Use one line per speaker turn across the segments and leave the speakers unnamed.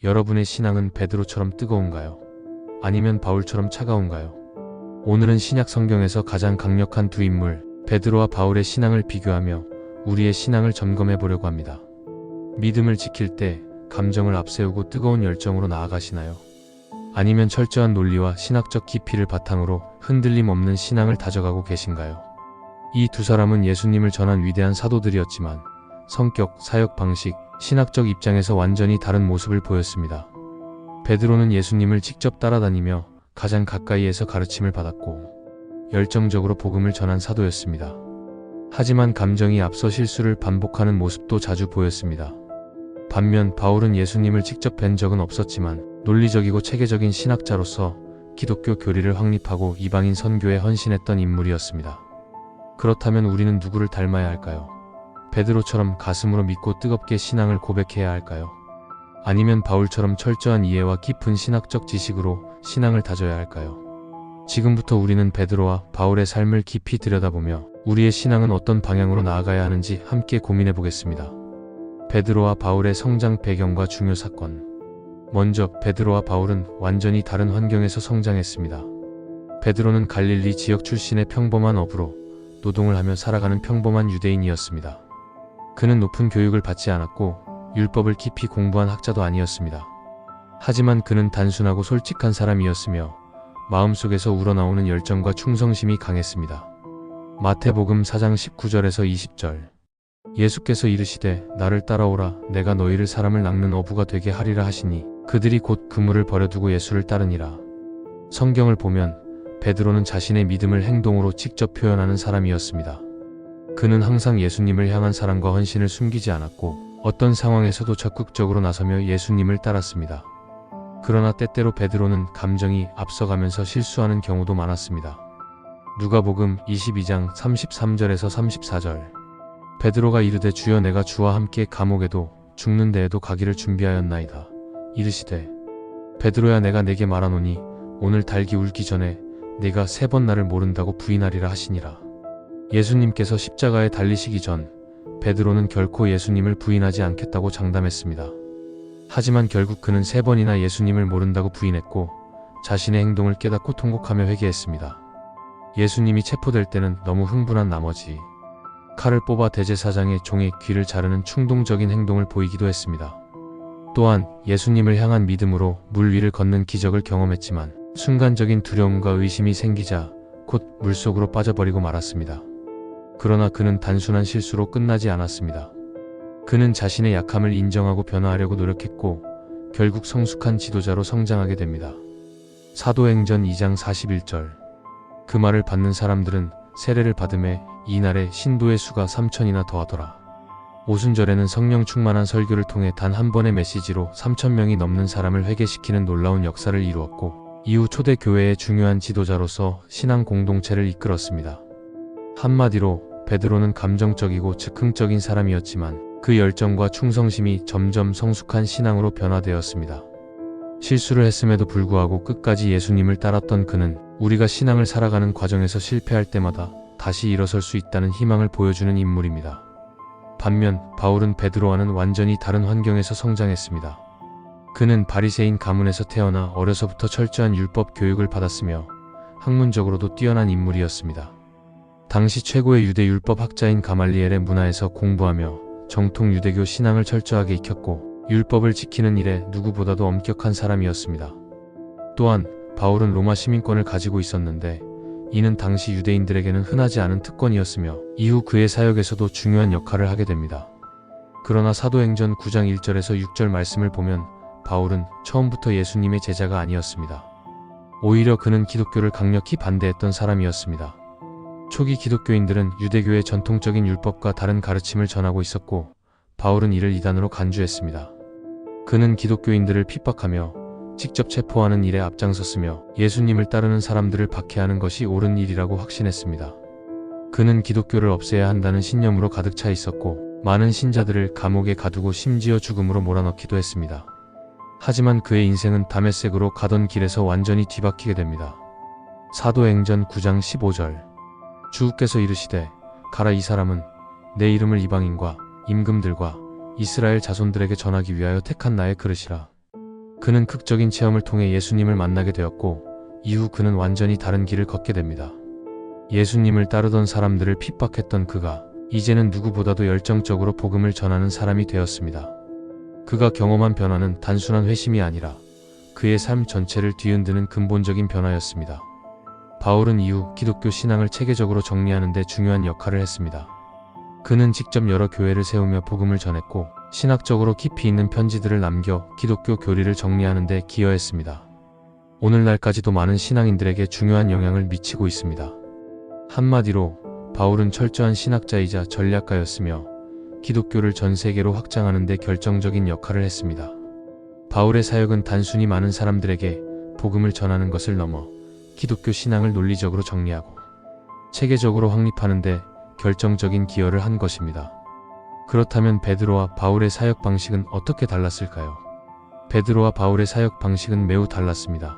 여러분의 신앙은 베드로처럼 뜨거운가요? 아니면 바울처럼 차가운가요? 오늘은 신약 성경에서 가장 강력한 두 인물, 베드로와 바울의 신앙을 비교하며 우리의 신앙을 점검해 보려고 합니다. 믿음을 지킬 때 감정을 앞세우고 뜨거운 열정으로 나아가시나요? 아니면 철저한 논리와 신학적 깊이를 바탕으로 흔들림 없는 신앙을 다져가고 계신가요? 이 두 사람은 예수님을 전한 위대한 사도들이었지만 성격, 사역 방식, 신학적 입장에서 완전히 다른 모습을 보였습니다. 베드로는 예수님을 직접 따라다니며 가장 가까이에서 가르침을 받았고 열정적으로 복음을 전한 사도였습니다. 하지만 감정이 앞서 실수를 반복하는 모습도 자주 보였습니다. 반면 바울은 예수님을 직접 뵌 적은 없었지만 논리적이고 체계적인 신학자로서 기독교 교리를 확립하고 이방인 선교에 헌신했던 인물이었습니다. 그렇다면 우리는 누구를 닮아야 할까요? 베드로처럼 가슴으로 믿고 뜨겁게 신앙을 고백해야 할까요? 아니면 바울처럼 철저한 이해와 깊은 신학적 지식으로 신앙을 다져야 할까요? 지금부터 우리는 베드로와 바울의 삶을 깊이 들여다보며 우리의 신앙은 어떤 방향으로 나아가야 하는지 함께 고민해 보겠습니다. 베드로와 바울의 성장 배경과 중요 사건. 먼저 베드로와 바울은 완전히 다른 환경에서 성장했습니다. 베드로는 갈릴리 지역 출신의 평범한 어부로 노동을 하며 살아가는 평범한 유대인이었습니다. 그는 높은 교육을 받지 않았고 율법을 깊이 공부한 학자도 아니었습니다. 하지만 그는 단순하고 솔직한 사람이었으며 마음속에서 우러나오는 열정과 충성심이 강했습니다. 마태복음 4장 19절에서 20절. 예수께서 이르시되 나를 따라오라 내가 너희를 사람을 낚는 어부가 되게 하리라 하시니 그들이 곧 그물을 버려두고 예수를 따르니라. 성경을 보면 베드로는 자신의 믿음을 행동으로 직접 표현하는 사람이었습니다. 그는 항상 예수님을 향한 사랑과 헌신을 숨기지 않았고 어떤 상황에서도 적극적으로 나서며 예수님을 따랐습니다. 그러나 때때로 베드로는 감정이 앞서가면서 실수하는 경우도 많았습니다. 누가복음 22장 33절에서 34절. 베드로가 이르되 주여 내가 주와 함께 감옥에도 죽는 데에도 가기를 준비하였나이다. 이르시되 베드로야 내가 네게 말하노니 오늘 달기 울기 전에 네가 3번 나를 모른다고 부인하리라 하시니라. 예수님께서 십자가에 달리시기 전 베드로는 결코 예수님을 부인하지 않겠다고 장담했습니다. 하지만 결국 그는 3번이나 예수님을 모른다고 부인했고 자신의 행동을 깨닫고 통곡하며 회개했습니다. 예수님이 체포될 때는 너무 흥분한 나머지 칼을 뽑아 대제사장의 종의 귀를 자르는 충동적인 행동을 보이기도 했습니다. 또한 예수님을 향한 믿음으로 물 위를 걷는 기적을 경험했지만 순간적인 두려움과 의심이 생기자 곧 물속으로 빠져버리고 말았습니다. 그러나 그는 단순한 실수로 끝나지 않았습니다. 그는 자신의 약함을 인정하고 변화하려고 노력했고 결국 성숙한 지도자로 성장하게 됩니다. 사도행전 2장 41절. 그 말을 받는 사람들은 세례를 받음에 이날에 신도의 수가 3,000이나 더하더라. 오순절에는 성령 충만한 설교를 통해 단 한 번의 메시지로 3,000명이 넘는 사람을 회개시키는 놀라운 역사를 이루었고 이후 초대교회의 중요한 지도자로서 신앙 공동체를 이끌었습니다. 한마디로 베드로는 감정적이고 즉흥적인 사람이었지만 그 열정과 충성심이 점점 성숙한 신앙으로 변화되었습니다. 실수를 했음에도 불구하고 끝까지 예수님을 따랐던 그는 우리가 신앙을 살아가는 과정에서 실패할 때마다 다시 일어설 수 있다는 희망을 보여주는 인물입니다. 반면 바울은 베드로와는 완전히 다른 환경에서 성장했습니다. 그는 바리새인 가문에서 태어나 어려서부터 철저한 율법 교육을 받았으며 학문적으로도 뛰어난 인물이었습니다. 당시 최고의 유대 율법 학자인 가말리엘의 문화에서 공부하며 정통 유대교 신앙을 철저하게 익혔고 율법을 지키는 일에 누구보다도 엄격한 사람이었습니다. 또한 바울은 로마 시민권을 가지고 있었는데 이는 당시 유대인들에게는 흔하지 않은 특권이었으며 이후 그의 사역에서도 중요한 역할을 하게 됩니다. 그러나 사도행전 9장 1절에서 6절 말씀을 보면 바울은 처음부터 예수님의 제자가 아니었습니다. 오히려 그는 기독교를 강력히 반대했던 사람이었습니다. 초기 기독교인들은 유대교의 전통적인 율법과 다른 가르침을 전하고 있었고 바울은 이를 이단으로 간주했습니다. 그는 기독교인들을 핍박하며 직접 체포하는 일에 앞장섰으며 예수님을 따르는 사람들을 박해하는 것이 옳은 일이라고 확신했습니다. 그는 기독교를 없애야 한다는 신념으로 가득 차 있었고 많은 신자들을 감옥에 가두고 심지어 죽음으로 몰아넣기도 했습니다. 하지만 그의 인생은 다메섹으로 가던 길에서 완전히 뒤바뀌게 됩니다. 사도행전 9장 15절. 주께서 이르시되 가라 이 사람은 내 이름을 이방인과 임금들과 이스라엘 자손들에게 전하기 위하여 택한 나의 그릇이라. 그는 극적인 체험을 통해 예수님을 만나게 되었고 이후 그는 완전히 다른 길을 걷게 됩니다. 예수님을 따르던 사람들을 핍박했던 그가 이제는 누구보다도 열정적으로 복음을 전하는 사람이 되었습니다. 그가 경험한 변화는 단순한 회심이 아니라 그의 삶 전체를 뒤흔드는 근본적인 변화였습니다. 바울은 이후 기독교 신앙을 체계적으로 정리하는 데 중요한 역할을 했습니다. 그는 직접 여러 교회를 세우며 복음을 전했고 신학적으로 깊이 있는 편지들을 남겨 기독교 교리를 정리하는 데 기여했습니다. 오늘날까지도 많은 신앙인들에게 중요한 영향을 미치고 있습니다. 한마디로 바울은 철저한 신학자이자 전략가였으며 기독교를 전 세계로 확장하는 데 결정적인 역할을 했습니다. 바울의 사역은 단순히 많은 사람들에게 복음을 전하는 것을 넘어 기독교 신앙을 논리적으로 정리하고 체계적으로 확립하는 데 결정적인 기여를 한 것입니다. 그렇다면 베드로와 바울의 사역 방식은 어떻게 달랐을까요? 베드로와 바울의 사역 방식은 매우 달랐습니다.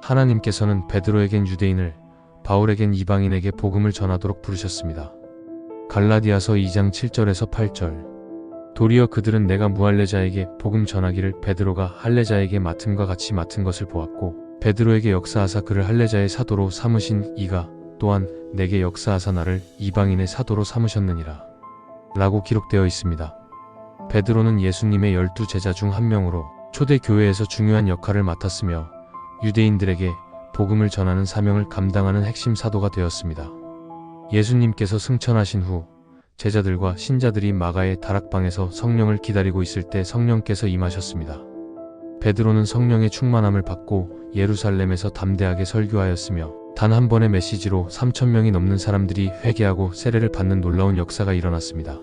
하나님께서는 베드로에겐 유대인을, 바울에겐 이방인에게 복음을 전하도록 부르셨습니다. 갈라디아서 2장 7절에서 8절. 도리어 그들은 내가 무할례자에게 복음 전하기를 베드로가 할례자에게 맡음과 같이 맡은 것을 보았고 베드로에게 역사하사 그를 할례자의 사도로 삼으신 이가 또한 내게 역사하사 나를 이방인의 사도로 삼으셨느니라 라고 기록되어 있습니다. 베드로는 예수님의 12제자 중 한 명으로 초대 교회에서 중요한 역할을 맡았으며 유대인들에게 복음을 전하는 사명을 감당하는 핵심 사도가 되었습니다. 예수님께서 승천하신 후 제자들과 신자들이 마가의 다락방에서 성령을 기다리고 있을 때 성령께서 임하셨습니다. 베드로는 성령의 충만함을 받고 예루살렘에서 담대하게 설교하였으며 단 한 번의 메시지로 3,000명이 넘는 사람들이 회개하고 세례를 받는 놀라운 역사가 일어났습니다.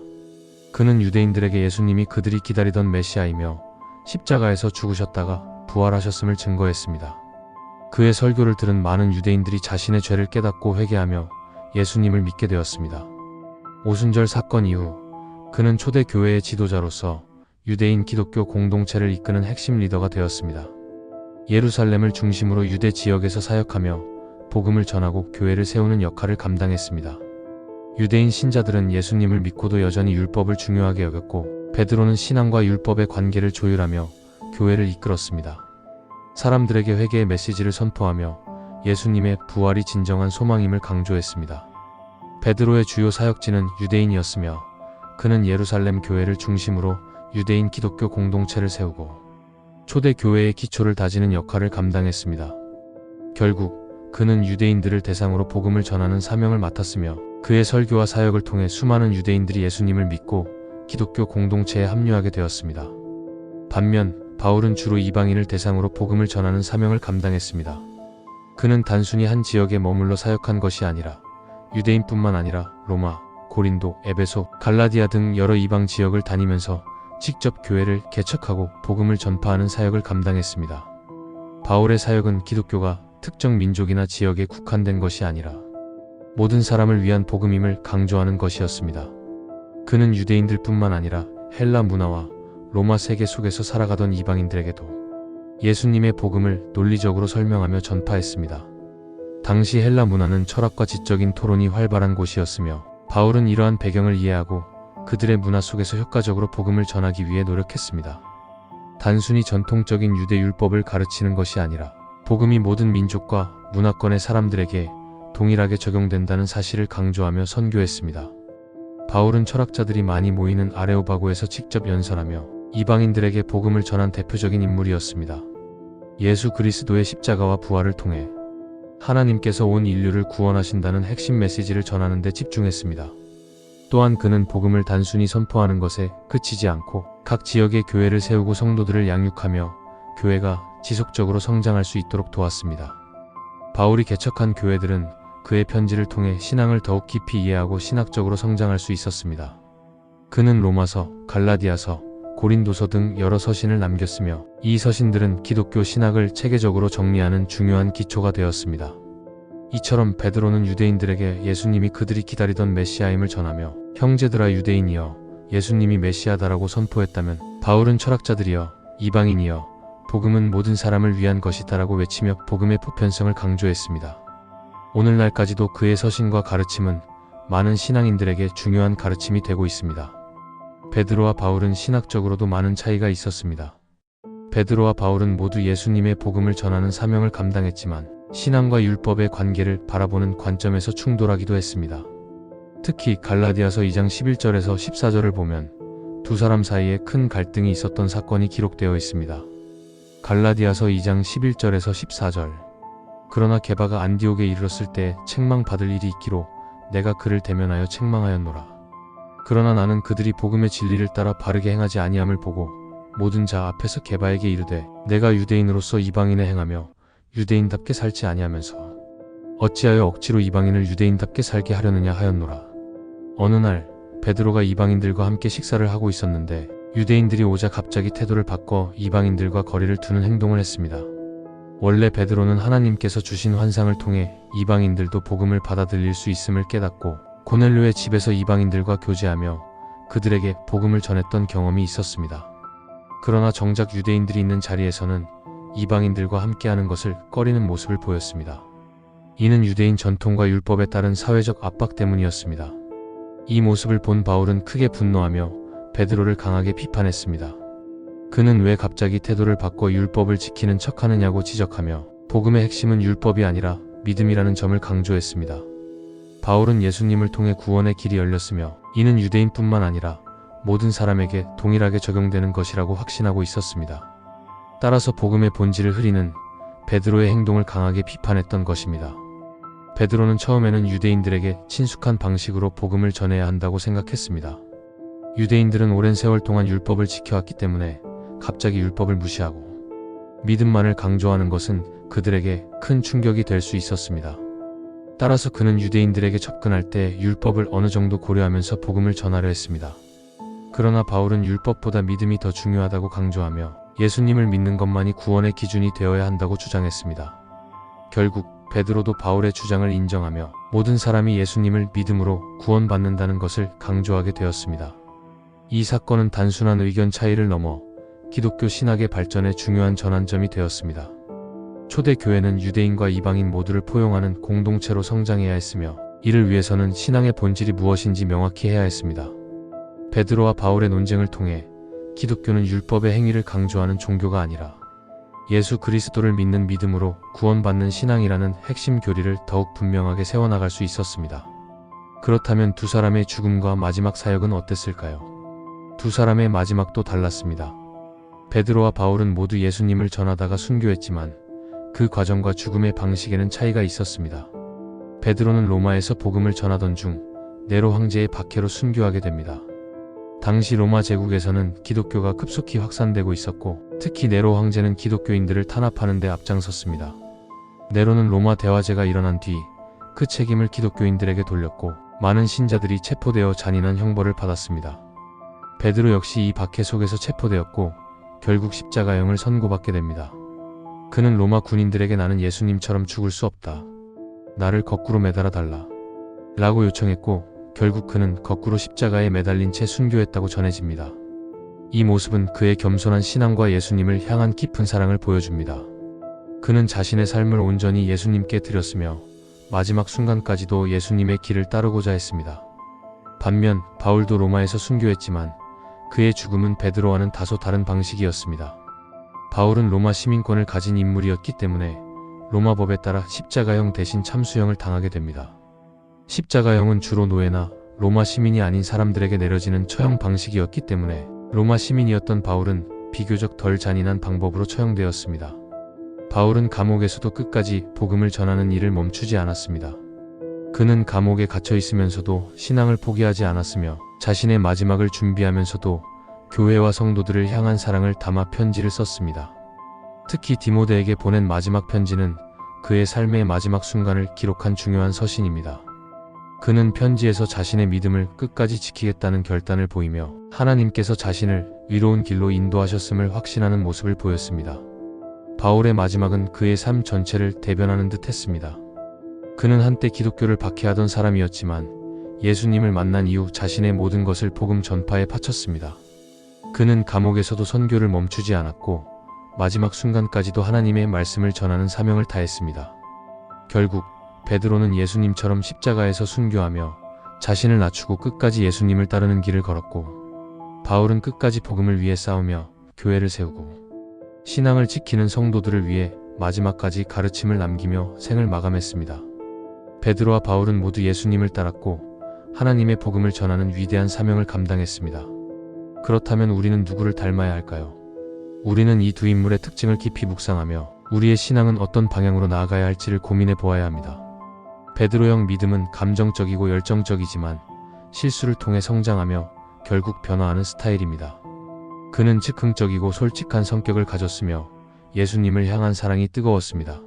그는 유대인들에게 예수님이 그들이 기다리던 메시아이며 십자가에서 죽으셨다가 부활하셨음을 증거했습니다. 그의 설교를 들은 많은 유대인들이 자신의 죄를 깨닫고 회개하며 예수님을 믿게 되었습니다. 오순절 사건 이후 그는 초대 교회의 지도자로서 유대인 기독교 공동체를 이끄는 핵심 리더가 되었습니다. 예루살렘을 중심으로 유대 지역에서 사역하며 복음을 전하고 교회를 세우는 역할을 감당했습니다. 유대인 신자들은 예수님을 믿고도 여전히 율법을 중요하게 여겼고 베드로는 신앙과 율법의 관계를 조율하며 교회를 이끌었습니다. 사람들에게 회개의 메시지를 선포하며 예수님의 부활이 진정한 소망임을 강조했습니다. 베드로의 주요 사역지는 유대인이었으며 그는 예루살렘 교회를 중심으로 유대인 기독교 공동체를 세우고 초대 교회의 기초를 다지는 역할을 감당했습니다. 결국 그는 유대인들을 대상으로 복음을 전하는 사명을 맡았으며 그의 설교와 사역을 통해 수많은 유대인들이 예수님을 믿고 기독교 공동체에 합류하게 되었습니다. 반면 바울은 주로 이방인을 대상으로 복음을 전하는 사명을 감당했습니다. 그는 단순히 한 지역에 머물러 사역한 것이 아니라 유대인뿐만 아니라 로마, 고린도, 에베소, 갈라디아 등 여러 이방 지역을 다니면서 직접 교회를 개척하고 복음을 전파하는 사역을 감당했습니다. 바울의 사역은 기독교가 특정 민족이나 지역에 국한된 것이 아니라 모든 사람을 위한 복음임을 강조하는 것이었습니다. 그는 유대인들뿐만 아니라 헬라 문화와 로마 세계 속에서 살아가던 이방인들에게도 예수님의 복음을 논리적으로 설명하며 전파했습니다. 당시 헬라 문화는 철학과 지적인 토론이 활발한 곳이었으며 바울은 이러한 배경을 이해하고 그들의 문화 속에서 효과적으로 복음을 전하기 위해 노력했습니다. 단순히 전통적인 유대 율법을 가르치는 것이 아니라 복음이 모든 민족과 문화권의 사람들에게 동일하게 적용된다는 사실을 강조하며 선교했습니다. 바울은 철학자들이 많이 모이는 아레오바고에서 직접 연설하며 이방인들에게 복음을 전한 대표적인 인물이었습니다. 예수 그리스도의 십자가와 부활을 통해 하나님께서 온 인류를 구원하신다는 핵심 메시지를 전하는 데 집중했습니다. 또한 그는 복음을 단순히 선포하는 것에 그치지 않고 각 지역의 교회를 세우고 성도들을 양육하며 교회가 지속적으로 성장할 수 있도록 도왔습니다. 바울이 개척한 교회들은 그의 편지를 통해 신앙을 더욱 깊이 이해하고 신학적으로 성장할 수 있었습니다. 그는 로마서, 갈라디아서, 고린도서 등 여러 서신을 남겼으며 이 서신들은 기독교 신학을 체계적으로 정리하는 중요한 기초가 되었습니다. 이처럼 베드로는 유대인들에게 예수님이 그들이 기다리던 메시아임을 전하며 형제들아 유대인이여 예수님이 메시아다라고 선포했다면 바울은 철학자들이여 이방인이여 복음은 모든 사람을 위한 것이다라고 외치며 복음의 보편성을 강조했습니다. 오늘날까지도 그의 서신과 가르침은 많은 신앙인들에게 중요한 가르침이 되고 있습니다. 베드로와 바울은 신학적으로도 많은 차이가 있었습니다. 베드로와 바울은 모두 예수님의 복음을 전하는 사명을 감당했지만 신앙과 율법의 관계를 바라보는 관점에서 충돌하기도 했습니다. 특히 갈라디아서 2장 11절에서 14절을 보면 두 사람 사이에 큰 갈등이 있었던 사건이 기록되어 있습니다. 갈라디아서 2장 11절에서 14절. 그러나 게바가 안디옥에 이르렀을 때 책망받을 일이 있기로 내가 그를 대면하여 책망하였노라. 그러나 나는 그들이 복음의 진리를 따라 바르게 행하지 아니함을 보고 모든 자 앞에서 게바에게 이르되 내가 유대인으로서 이방인에 행하며 유대인답게 살지 아니하면서 어찌하여 억지로 이방인을 유대인답게 살게 하려느냐 하였노라. 어느 날 베드로가 이방인들과 함께 식사를 하고 있었는데 유대인들이 오자 갑자기 태도를 바꿔 이방인들과 거리를 두는 행동을 했습니다. 원래 베드로는 하나님께서 주신 환상을 통해 이방인들도 복음을 받아들일 수 있음을 깨닫고 고넬료의 집에서 이방인들과 교제하며 그들에게 복음을 전했던 경험이 있었습니다. 그러나 정작 유대인들이 있는 자리에서는 이방인들과 함께하는 것을 꺼리는 모습을 보였습니다. 이는 유대인 전통과 율법에 따른 사회적 압박 때문이었습니다. 이 모습을 본 바울은 크게 분노하며 베드로를 강하게 비판했습니다. 그는 왜 갑자기 태도를 바꿔 율법을 지키는 척하느냐고 지적하며 복음의 핵심은 율법이 아니라 믿음이라는 점을 강조했습니다. 바울은 예수님을 통해 구원의 길이 열렸으며 이는 유대인뿐만 아니라 모든 사람에게 동일하게 적용되는 것이라고 확신하고 있었습니다. 따라서 복음의 본질을 흐리는 베드로의 행동을 강하게 비판했던 것입니다. 베드로는 처음에는 유대인들에게 친숙한 방식으로 복음을 전해야 한다고 생각했습니다. 유대인들은 오랜 세월 동안 율법을 지켜왔기 때문에 갑자기 율법을 무시하고 믿음만을 강조하는 것은 그들에게 큰 충격이 될 수 있었습니다. 따라서 그는 유대인들에게 접근할 때 율법을 어느 정도 고려하면서 복음을 전하려 했습니다. 그러나 바울은 율법보다 믿음이 더 중요하다고 강조하며 예수님을 믿는 것만이 구원의 기준이 되어야 한다고 주장했습니다. 결국 베드로도 바울의 주장을 인정하며 모든 사람이 예수님을 믿음으로 구원받는다는 것을 강조하게 되었습니다. 이 사건은 단순한 의견 차이를 넘어 기독교 신학의 발전에 중요한 전환점이 되었습니다. 초대 교회는 유대인과 이방인 모두를 포용하는 공동체로 성장해야 했으며 이를 위해서는 신앙의 본질이 무엇인지 명확히 해야 했습니다. 베드로와 바울의 논쟁을 통해 기독교는 율법의 행위를 강조하는 종교가 아니라 예수 그리스도를 믿는 믿음으로 구원받는 신앙이라는 핵심 교리를 더욱 분명하게 세워나갈 수 있었습니다. 그렇다면 두 사람의 죽음과 마지막 사역은 어땠을까요? 두 사람의 마지막도 달랐습니다. 베드로와 바울은 모두 예수님을 전하다가 순교했지만 그 과정과 죽음의 방식에는 차이가 있었습니다. 베드로는 로마에서 복음을 전하던 중 네로 황제의 박해로 순교하게 됩니다. 당시 로마 제국에서는 기독교가 급속히 확산되고 있었고 특히 네로 황제는 기독교인들을 탄압하는 데 앞장섰습니다. 네로는 로마 대화제가 일어난 뒤 그 책임을 기독교인들에게 돌렸고 많은 신자들이 체포되어 잔인한 형벌을 받았습니다. 베드로 역시 이 박해 속에서 체포되었고 결국 십자가형을 선고받게 됩니다. 그는 로마 군인들에게 나는 예수님처럼 죽을 수 없다. 나를 거꾸로 매달아 달라. 라고 요청했고 결국 그는 거꾸로 십자가에 매달린 채 순교했다고 전해집니다. 이 모습은 그의 겸손한 신앙과 예수님을 향한 깊은 사랑을 보여줍니다. 그는 자신의 삶을 온전히 예수님께 드렸으며 마지막 순간까지도 예수님의 길을 따르고자 했습니다. 반면 바울도 로마에서 순교했지만 그의 죽음은 베드로와는 다소 다른 방식이었습니다. 바울은 로마 시민권을 가진 인물이었기 때문에 로마 법에 따라 십자가형 대신 참수형을 당하게 됩니다. 십자가형은 주로 노예나 로마 시민이 아닌 사람들에게 내려지는 처형 방식이었기 때문에 로마 시민이었던 바울은 비교적 덜 잔인한 방법으로 처형되었습니다. 바울은 감옥에서도 끝까지 복음을 전하는 일을 멈추지 않았습니다. 그는 감옥에 갇혀 있으면서도 신앙을 포기하지 않았으며 자신의 마지막을 준비하면서도 교회와 성도들을 향한 사랑을 담아 편지를 썼습니다. 특히 디모데에게 보낸 마지막 편지는 그의 삶의 마지막 순간을 기록한 중요한 서신입니다. 그는 편지에서 자신의 믿음을 끝까지 지키겠다는 결단을 보이며 하나님께서 자신을 의로운 길로 인도하셨음을 확신하는 모습을 보였습니다. 바울의 마지막은 그의 삶 전체를 대변하는 듯 했습니다. 그는 한때 기독교를 박해하던 사람이었지만 예수님을 만난 이후 자신의 모든 것을 복음 전파에 바쳤습니다. 그는 감옥에서도 선교를 멈추지 않았고 마지막 순간까지도 하나님의 말씀을 전하는 사명을 다했습니다. 결국 베드로는 예수님처럼 십자가에서 순교하며 자신을 낮추고 끝까지 예수님을 따르는 길을 걸었고 바울은 끝까지 복음을 위해 싸우며 교회를 세우고 신앙을 지키는 성도들을 위해 마지막까지 가르침을 남기며 생을 마감했습니다. 베드로와 바울은 모두 예수님을 따랐고 하나님의 복음을 전하는 위대한 사명을 감당했습니다. 그렇다면 우리는 누구를 닮아야 할까요? 우리는 이 두 인물의 특징을 깊이 묵상하며 우리의 신앙은 어떤 방향으로 나아가야 할지를 고민해 보아야 합니다. 베드로형 믿음은 감정적이고 열정적이지만 실수를 통해 성장하며 결국 변화하는 스타일입니다. 그는 즉흥적이고 솔직한 성격을 가졌으며 예수님을 향한 사랑이 뜨거웠습니다.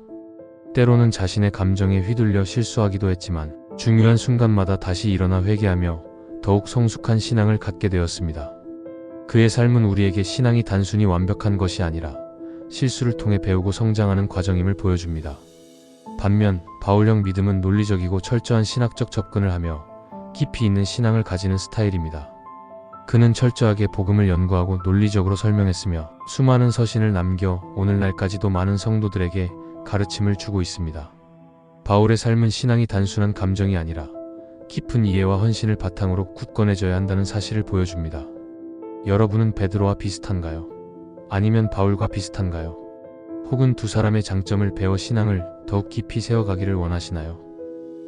때로는 자신의 감정에 휘둘려 실수하기도 했지만 중요한 순간마다 다시 일어나 회개하며 더욱 성숙한 신앙을 갖게 되었습니다. 그의 삶은 우리에게 신앙이 단순히 완벽한 것이 아니라 실수를 통해 배우고 성장하는 과정임을 보여줍니다. 반면 바울형 믿음은 논리적이고 철저한 신학적 접근을 하며 깊이 있는 신앙을 가지는 스타일입니다. 그는 철저하게 복음을 연구하고 논리적으로 설명했으며 수많은 서신을 남겨 오늘날까지도 많은 성도들에게 가르침을 주고 있습니다. 바울의 삶은 신앙이 단순한 감정이 아니라 깊은 이해와 헌신을 바탕으로 굳건해져야 한다는 사실을 보여줍니다. 여러분은 베드로와 비슷한가요? 아니면 바울과 비슷한가요? 혹은 두 사람의 장점을 배워 신앙을 더욱 깊이 세워가기를 원하시나요?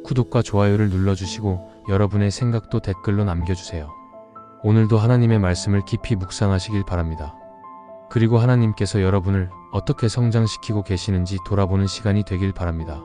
구독과 좋아요를 눌러주시고 여러분의 생각도 댓글로 남겨주세요. 오늘도 하나님의 말씀을 깊이 묵상하시길 바랍니다. 그리고 하나님께서 여러분을 어떻게 성장시키고 계시는지 돌아보는 시간이 되길 바랍니다.